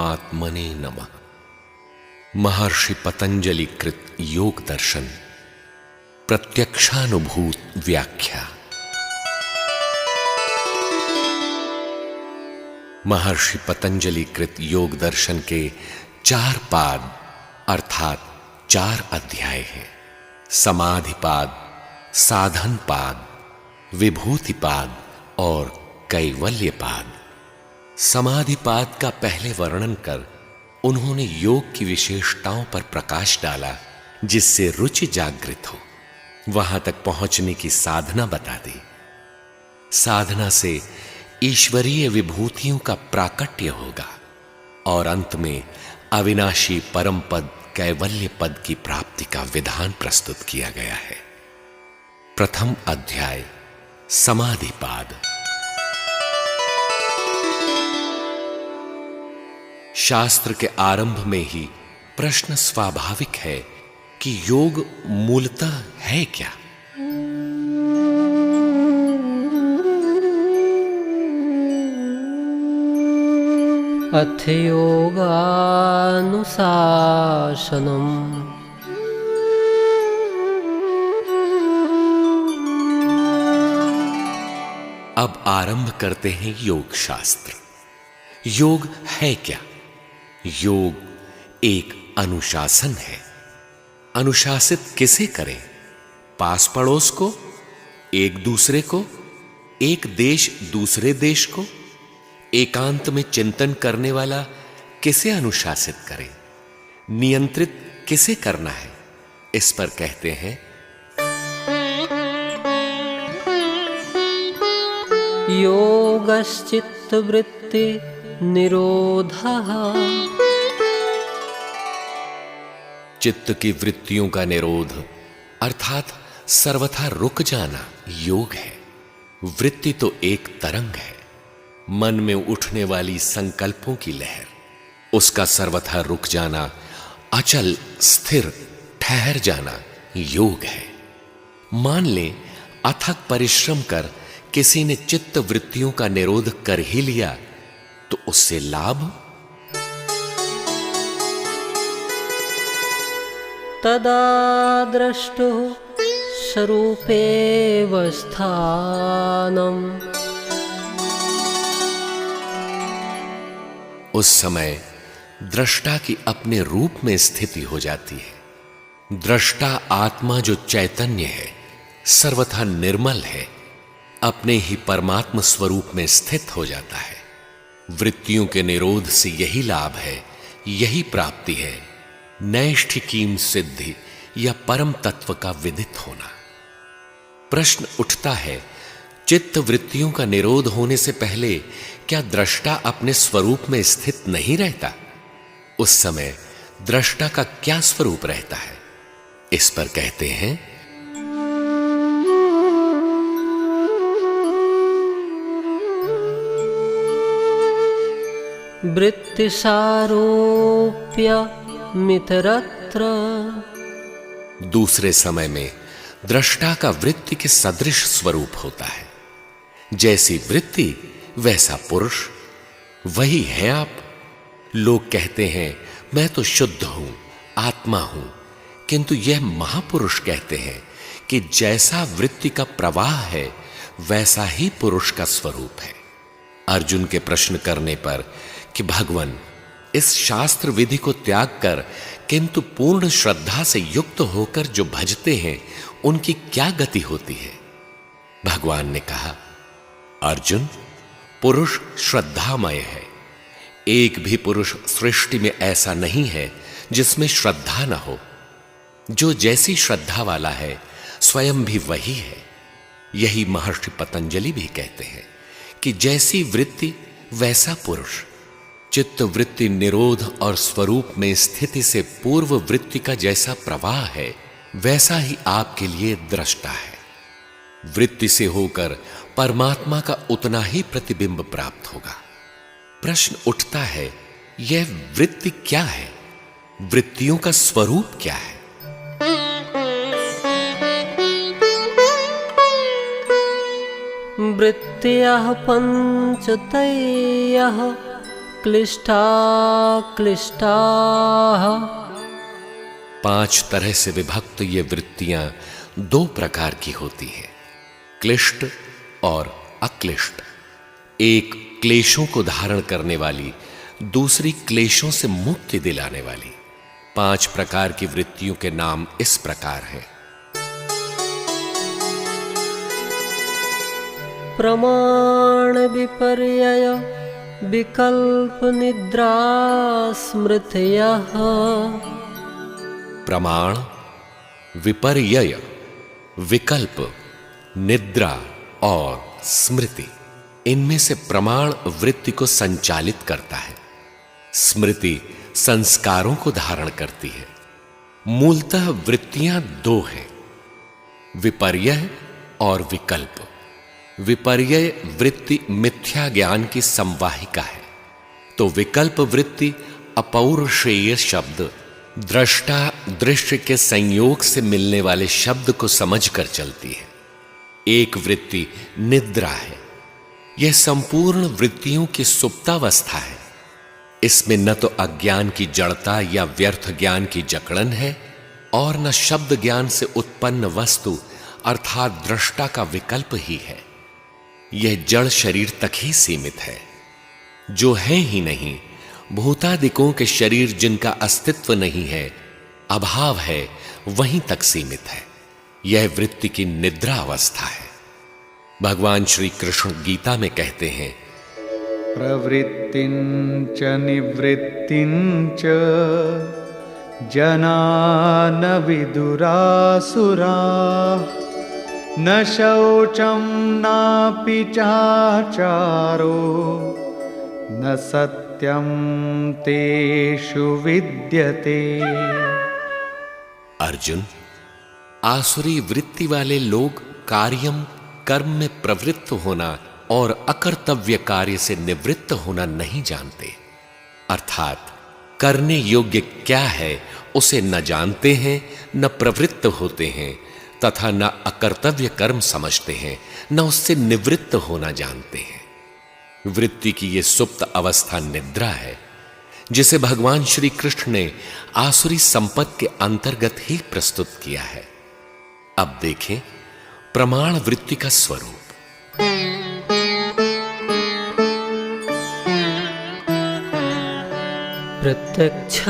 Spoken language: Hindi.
परमात्मने नमः। महर्षि पतंजलि कृत योग दर्शन प्रत्यक्षानुभूत व्याख्या। महर्षि पतंजलि कृत योग दर्शन के 4 पाद अर्थात 4 अध्याय हैं। समाधिपाद, साधनपाद, विभूतिपाद और कैवल्यपाद। समाधिपाद का पहले वर्णन कर उन्होंने योग की विशेषताओं पर प्रकाश डाला, जिससे रुचि जागृत हो। वहां तक पहुंचने की साधना बता दी। साधना से ईश्वरीय विभूतियों का प्राकट्य होगा और अंत में अविनाशी परम पद कैवल्य पद की प्राप्ति का विधान प्रस्तुत किया गया है। प्रथम अध्याय समाधिपाद। शास्त्र के आरंभ में ही प्रश्न स्वाभाविक है कि योग मूलतः है क्या? अथ योगानुशासनम्। अब आरंभ करते हैं योग शास्त्र। योग है क्या? योग एक अनुशासन है। अनुशासित किसे करें? पास पड़ोस को, एक दूसरे को, एक देश दूसरे देश को? एकांत में चिंतन करने वाला किसे अनुशासित करे? नियंत्रित किसे करना है? इस पर कहते हैं योगश्चित्तवृत्ति निरोधः। चित्त की वृत्तियों का निरोध अर्थात सर्वथा रुक जाना योग है। वृत्ति तो एक तरंग है, मन में उठने वाली संकल्पों की लहर। उसका सर्वथा रुक जाना, अचल स्थिर ठहर जाना योग है। मान लें अथक परिश्रम कर किसी ने चित्त वृत्तियों का निरोध कर ही लिया, तो उससे लाभ? तदा द्रष्टुः स्वरूपेव स्थानम्। उस समय दृष्टा की अपने रूप में स्थिति हो जाती है। दृष्टा आत्मा जो चैतन्य है, सर्वथा निर्मल है, अपने ही परमात्म स्वरूप में स्थित हो जाता है। वृत्तियों के निरोध से यही लाभ है, यही प्राप्ति है, नैष्ठिकीम सिद्धि या परम तत्व का विदित होना। प्रश्न उठता है, चित्त वृत्तियों का निरोध होने से पहले क्या दृष्टा अपने स्वरूप में स्थित नहीं रहता? उस समय दृष्टा का क्या स्वरूप रहता है? इस पर कहते हैं वृत्तिसारोप्य मितरत्र। दूसरे समय में दृष्टा का वृत्ति के सदृश स्वरूप होता है। जैसी वृत्ति वैसा पुरुष, वही है आप। लोग कहते हैं मैं तो शुद्ध हूं, आत्मा हूं, किंतु यह महापुरुष कहते हैं कि जैसा वृत्ति का प्रवाह है वैसा ही पुरुष का स्वरूप है। अर्जुन के प्रश्न करने पर कि भगवान, इस शास्त्र विधि को त्याग कर किंतु पूर्ण श्रद्धा से युक्त होकर जो भजते हैं, उनकी क्या गति होती है? भगवान ने कहा, अर्जुन, पुरुष श्रद्धामय है। एक भी पुरुष सृष्टि में ऐसा नहीं है जिसमें श्रद्धा न हो। जो जैसी श्रद्धा वाला है स्वयं भी वही है। यही महर्षि पतंजलि भी कहते हैं कि जैसी वृत्ति वैसा पुरुष। चित्त वृत्ति निरोध और स्वरूप में स्थिति से पूर्व वृत्ति का जैसा प्रवाह है, वैसा ही आपके लिए दृष्टा है। वृत्ति से होकर परमात्मा का उतना ही प्रतिबिंब प्राप्त होगा। प्रश्न उठता है, यह वृत्ति क्या है? वृत्तियों का स्वरूप क्या है? वृत्तयः पञ्चतयः क्लिष्टा क्लिष्टाः। 5 तरह से विभक्त ये वृत्तियां 2 प्रकार की होती हैं, क्लिष्ट और अक्लिष्ट। एक क्लेशों को धारण करने वाली, दूसरी क्लेशों से मुक्ति दिलाने वाली। 5 प्रकार की वृत्तियों के नाम इस प्रकार हैं। प्रमाण विपर्यय विकल्प निद्रा स्मृतयः। प्रमाण, विपर्यय, विकल्प, निद्रा और स्मृति, इनमें से प्रमाण वृत्ति को संचालित करता है, स्मृति संस्कारों को धारण करती है। मूलतः वृत्तियां 2 हैं, विपर्यय और विकल्प। विपर्यय वृत्ति मिथ्या ज्ञान की संवाहिका है, तो विकल्प वृत्ति अपौरुषेय शब्द, दृष्टा दृश्य के संयोग से मिलने वाले शब्द को समझकर चलती है। एक वृत्ति निद्रा है, यह संपूर्ण वृत्तियों की सुप्तावस्था है। इसमें न तो अज्ञान की जड़ता या व्यर्थ ज्ञान की जकड़न है और न शब्द ज्ञान से उत्पन्न वस्तु अर्थात दृष्टा का विकल्प ही है। यह जड़ शरीर तक ही सीमित है, जो है ही नहीं। भूतादिकों के शरीर जिनका अस्तित्व नहीं है, अभाव है, वहीं तक सीमित है। यह वृत्ति की निद्रा अवस्था है। भगवान श्री कृष्ण गीता में कहते हैं, प्रवृत्तिंच निवृत्तिंच जना न विदुरासुरा न शौचं नापि चाचारो न सत्यं तेषु विद्यते। अर्जुन, आसुरी वृत्ति वाले लोग कार्यम कर्म में प्रवृत्त होना और अकर्तव्य कार्य से निवृत्त होना नहीं जानते, अर्थात करने योग्य क्या है उसे न जानते हैं, न प्रवृत्त होते हैं, तथा न अकर्तव्य कर्म समझते हैं, न उससे निवृत्त होना जानते हैं। वृत्ति की यह सुप्त अवस्था निद्रा है, जिसे भगवान श्री कृष्ण ने आसुरी संपत्ति के अंतर्गत ही प्रस्तुत किया है। अब देखें प्रमाण वृत्ति का स्वरूप। प्रत्यक्षानुमानागमा